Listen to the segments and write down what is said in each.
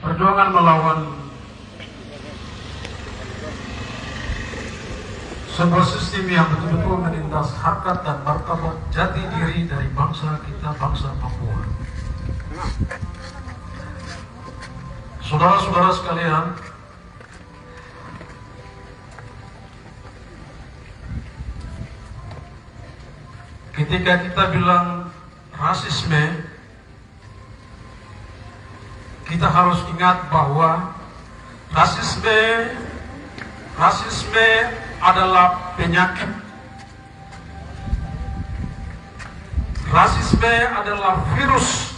Perjuangan melawan sebuah sistem yang betul-betul menindas harkat dan martabat jati diri dari bangsa kita, bangsa Papua. Saudara-saudara sekalian, ketika kita bilang rasisme, kita harus ingat bahwa rasisme adalah penyakit. Rasisme adalah virus.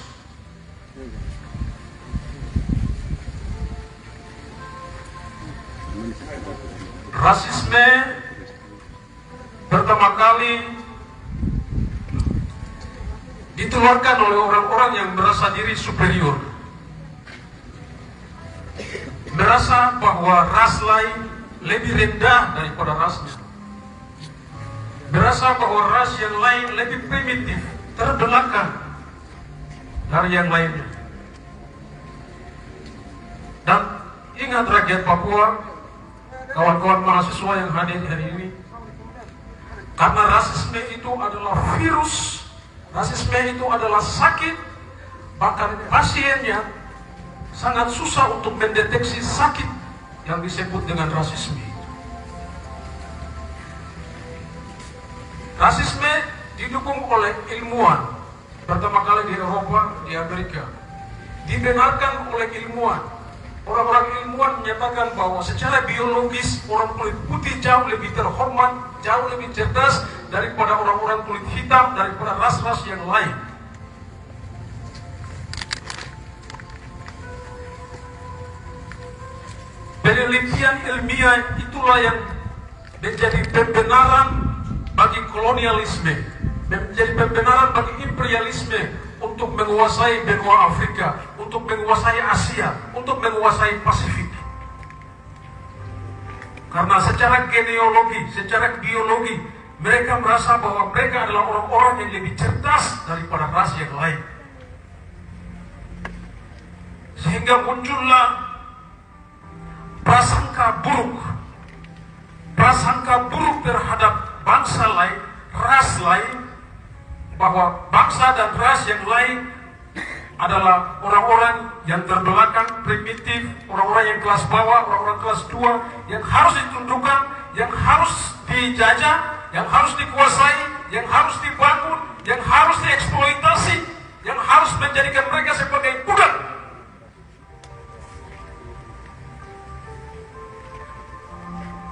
Rasisme pertama kali ditularkan oleh orang-orang yang merasa diri superior, merasa bahwa ras lain lebih rendah daripada rasnya, merasa bahwa ras yang lain lebih primitif, terbelakang dari yang lainnya. Dan ingat rakyat Papua, kawan-kawan mahasiswa yang hadir hari ini, karena rasisme itu adalah virus, rasisme itu adalah sakit, bahkan pasiennya sangat susah untuk mendeteksi sakit yang disebut dengan rasisme. Rasisme didukung oleh ilmuwan, pertama kali di Eropa, di Amerika, dibenarkan oleh ilmuwan. Orang-orang ilmuwan menyatakan bahwa secara biologis orang kulit putih jauh lebih terhormat, jauh lebih cerdas daripada orang-orang kulit hitam, daripada ras-ras yang lain. Penelitian ilmiah itulah yang menjadi pembenaran bagi kolonialisme, menjadi pembenaran bagi imperialisme untuk menguasai benua Afrika, untuk menguasai Asia, untuk menguasai Pasifik. Karena secara genealogi, secara biologi, mereka merasa bahwa mereka adalah orang-orang yang lebih cerdas daripada ras yang lain. Sehingga muncullah prasangka buruk terhadap bangsa lain, ras lain, bahwa bangsa dan ras yang lain adalah orang-orang yang terbelakang, primitif, orang-orang yang kelas bawah, orang-orang kelas 2, yang harus ditundukkan, yang harus dijajah, yang harus dikuasai, yang harus dibangun, yang harus dieksploitasi, yang harus menjadikan mereka sebagai budak.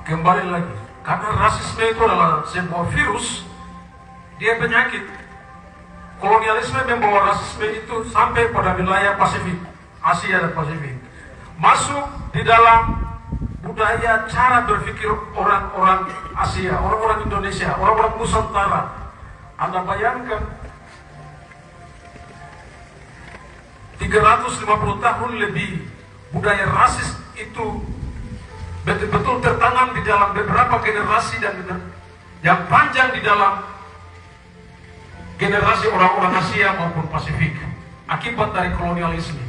Kembali lagi, karena rasisme itu adalah sebuah virus, dia penyakit. Kolonialisme membawa rasisme itu sampai pada wilayah Pasifik, Asia dan Pasifik, masuk di dalam budaya cara berpikir orang-orang Asia, orang-orang Indonesia, orang-orang Nusantara. Anda bayangkan 350 tahun lebih budaya rasis itu betul-betul tertanam di dalam beberapa generasi dan yang panjang di dalam generasi orang-orang Asia maupun Pasifik akibat dari kolonialisme.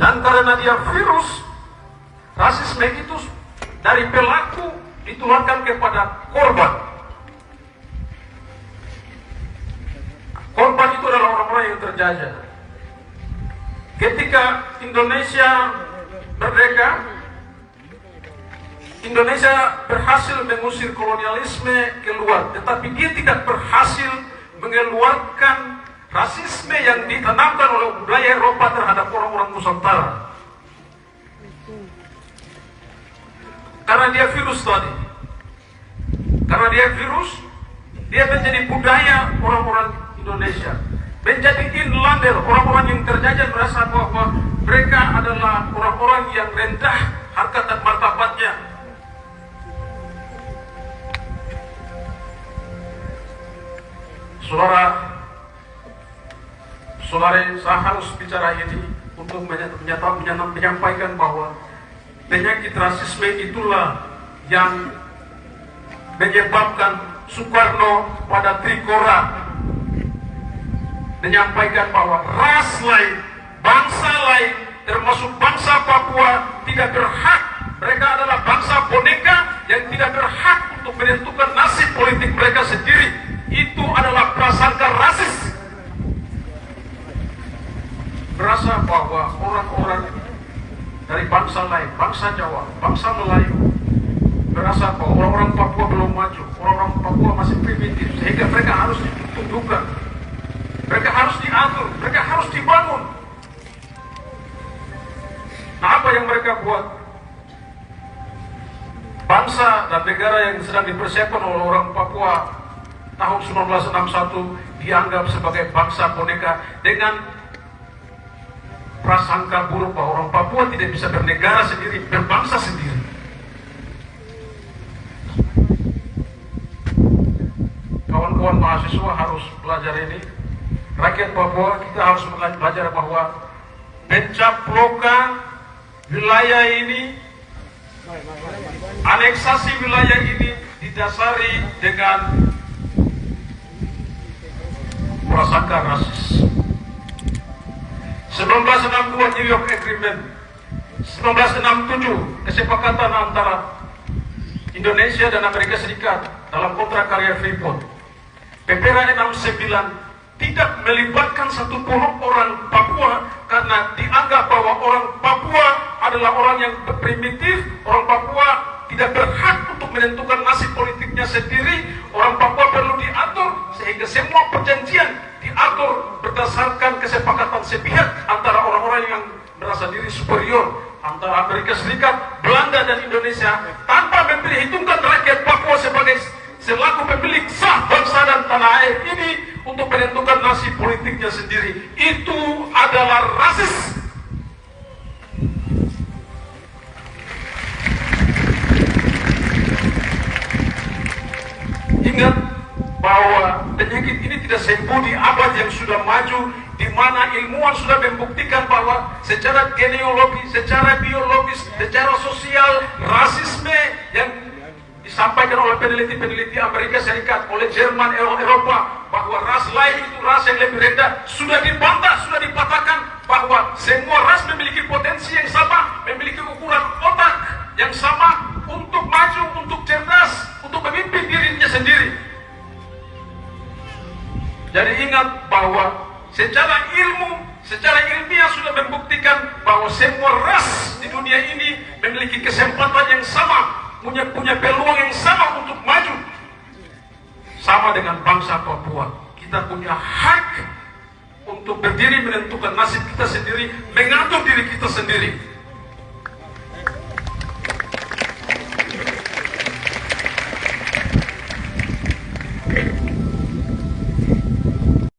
Dan karena dia virus, rasisme itu dari pelaku ditularkan kepada korban. Korban itu adalah orang-orang yang terjajah. Ketika Indonesia merdeka, Indonesia berhasil mengusir kolonialisme keluar, tetapi dia tidak berhasil mengeluarkan rasisme yang ditanamkan oleh budaya Eropa terhadap orang-orang Nusantara. Karena dia virus tadi. Karena dia virus, dia menjadi budaya orang-orang Indonesia. Menjadi inlander, orang-orang yang terjajah merasa bahwa mereka adalah orang-orang yang rendah harkat dan martabatnya. Saudara, saya harus bicara ini untuk menyampaikan bahwa penyakit rasisme itulah yang menyebabkan Soekarno pada Trikora menyampaikan bahwa ras lain, bangsa lain, termasuk bangsa Papua tidak berhak. Mereka adalah bangsa boneka yang tidak berhak untuk menentukan nasib politik mereka sendiri. Itu adalah prasangka rasis. Berasa bahwa orang-orang dari bangsa lain, bangsa Jawa, bangsa Melayu, berasa bahwa orang-orang Papua belum maju, orang-orang Papua masih primitif, sehingga mereka harus ditundukkan, mereka harus diatur, mereka harus dibangun. Nah, apa yang mereka buat? Bangsa dan negara yang sedang dipersiapkan oleh orang Papua tahun 1961 dianggap sebagai bangsa boneka dengan prasangka buruk bahwa orang Papua tidak bisa bernegara sendiri, berbangsa sendiri. Kawan-kawan mahasiswa harus belajar ini. Rakyat Papua kita harus belajar bahwa pencaplokan wilayah ini, aneksasi wilayah ini didasari dengan prasangka rasis. 1962 New York Agreement, 1967 kesepakatan antara Indonesia dan Amerika Serikat dalam kontrak karya Freeport. PPRA 69 tidak melibatkan satupun orang Papua karena dianggap bahwa orang Papua adalah orang yang primitif, orang Papua tidak berhak untuk menentukan nasib politiknya sendiri, orang Papua perlu diatur, sehingga semua perjanjian diatur berdasarkan kesepakatan sepihak antara orang-orang yang merasa diri superior, antara Amerika Serikat, Belanda dan Indonesia, tanpa memperhitungkan rakyat Papua sebagai selaku pemilik sah bangsa dan tanah air ini untuk menentukan nasib politiknya sendiri. Itu adalah rasis. Ingat bahwa penyakit ini tidak sembuh di abad yang sudah maju, di mana ilmuwan sudah membuktikan bahwa secara genealogis, secara biologis, secara sosial, rasisme yang disampaikan oleh peneliti-peneliti Amerika Serikat, oleh Jerman, Eropa, bahwa ras lain itu ras yang lebih rendah, sudah dibantah, sudah dipatahkan bahwa semua ras memiliki potensi yang sama, memiliki ukuran otak yang sama untuk maju, untuk cerdas, untuk memimpin dirinya sendiri. Jadi ingat bahwa secara ilmu, secara ilmiah sudah membuktikan bahwa semua ras di dunia ini memiliki kesempatan yang sama, punya peluang yang sama untuk maju. Sama dengan bangsa Papua, kita punya hak untuk berdiri menentukan nasib kita sendiri, mengatur diri kita sendiri.